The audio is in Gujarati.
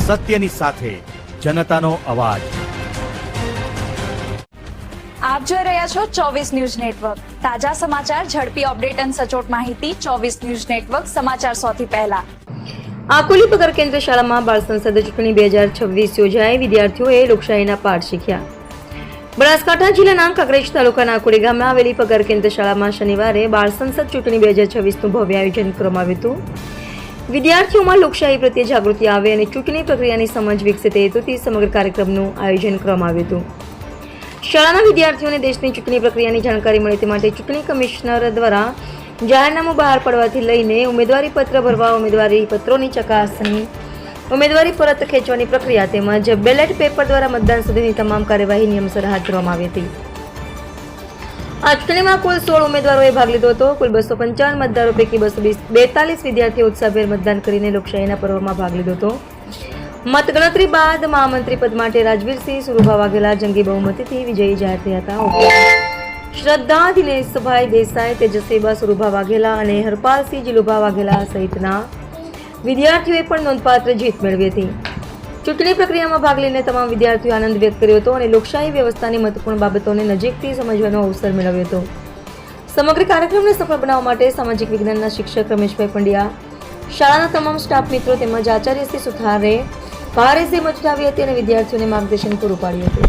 સત્યની સાથે જનતાનો અવાજ। આપ જોઈ રહ્યા છો 24 ન્યૂઝ નેટવર્ક। તાજા સમાચાર, ઝડપી અપડેટ અને સચોટ માહિતી 24 ન્યૂઝ નેટવર્ક સમાચાર સૌથી પહેલા। આકોલી પગાર કેન્દ્ર શાળામાં બાળ સંસદ ચૂંટણી 2026 યોજાઈ। વિદ્યાર્થીઓએ લોકશાહીના પાઠ શીખ્યા। બનાસકાંઠા જિલ્લાના કાંકરેજ તાલુકાના આકોલી ગામે આવેલી પગાર કેન્દ્ર શાળામાં શનિવારે બાળ સંસદ ચૂંટણી 2026નું ભવ્ય આયોજન કરવામાં આવ્યું હતું। વિદ્યાર્થીઓમાં લોકશાહી પ્રત્યે જાગૃતિ આવે અને ચૂંટણી પ્રક્રિયાની સમજ વિકસે તે હેતુથી સમગ્ર કાર્યક્રમનું આયોજન કરવામાં આવ્યું હતું। શાળાના વિદ્યાર્થીઓને દેશની ચૂંટણી પ્રક્રિયાની જાણકારી મળે તે માટે ચૂંટણી કમિશનર દ્વારા જાહેરનામું બહાર પાડવાથી લઈને ઉમેદવારી પત્ર ભરવા, ઉમેદવારી પત્રોની ચકાસણી, ઉમેદવારી પરત ખેંચવાની પ્રક્રિયા તેમજ બેલેટ પેપર દ્વારા મતદાન સુધીની તમામ કાર્યવાહી નિયમસર હાથ ધરવામાં આવી હતી। આ ચૂંટણીમાં કુલ 16 ઉમેદવારોએ ભાગ લીધો હતો। કુલ 255 મતદારો પૈકી 242 વિદ્યાર્થીઓ ઉત્સાહભેર મતદાન કરીને લોકશાહીના પર્વમાં ભાગ લીધો હતો। મતગણતરી બાદ મહામંત્રી પદ માટે રાજવીરસિંહ સુરુભા વાઘેલા જંગી બહુમતીથી વિજયી જાહેર થયા હતા। શ્રદ્ધા દિનેશભાઈ દેસાઈ, તેજસ્વીબા સુરુભા વાઘેલા અને હરપાલસિંહ જીલુભા વાઘેલા સહિતના વિદ્યાર્થીઓએ પણ નોંધપાત્ર જીત મેળવી હતી। ચૂંટણી પ્રક્રિયામાં ભાગ લઈને તમામ વિદ્યાર્થીઓએ આનંદ વ્યક્ત કર્યો હતો અને લોકશાહી વ્યવસ્થાની મહત્વપૂર્ણ બાબતોને નજીકથી સમજવાનો અવસર મેળવ્યો હતો। સમગ્ર કાર્યક્રમને સફળ બનાવવા માટે સામાજિક વિજ્ઞાનના શિક્ષક રમેશભાઈ પંડ્યા, શાળાના તમામ સ્ટાફ મિત્રો તેમજ આચાર્ય શ્રી સુથારે ભારે ઝેમત ઉઠાવી હતી અને વિદ્યાર્થીઓને માર્ગદર્શન પૂરું પાડ્યું હતું।